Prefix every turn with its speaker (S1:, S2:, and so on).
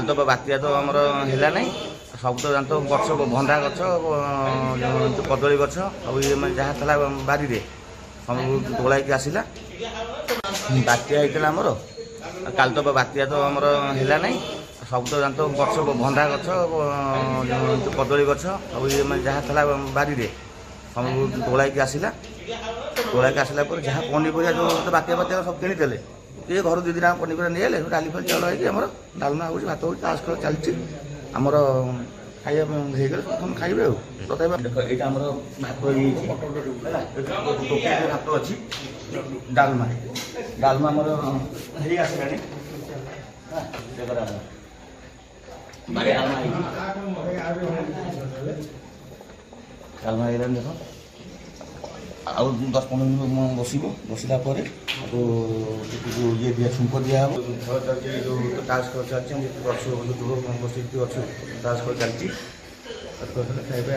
S1: तो बात्या तो आमर है सब तो जानते गच भंडा गच कदली गच सब ये जहाँ था बारी सब तोलाइक आसला बात्या होता आमर काल तो बात्या तो आमर है सब तो जानते गच भंडा गच कदली गच सब ये जहाँ था बारी सब तोलाइक आसला जहाँ पनीपरिया जो बात्या बात्या सब किनी ये घर दु दिन पनीपरिया नहीं डाली फल चाउल होमर डालमा हो भात हो ताश खेल चलती आमर खाइबा हो खाइबे तथा देख यहाँ आम भात भात अच्छी डालमा डालमा आमर आसला डालमा देख आउ 10-15 मिनट बसला ये दिया छुंक दिया जो ताश खेल चलती बस ताश खेल चलती खाइबा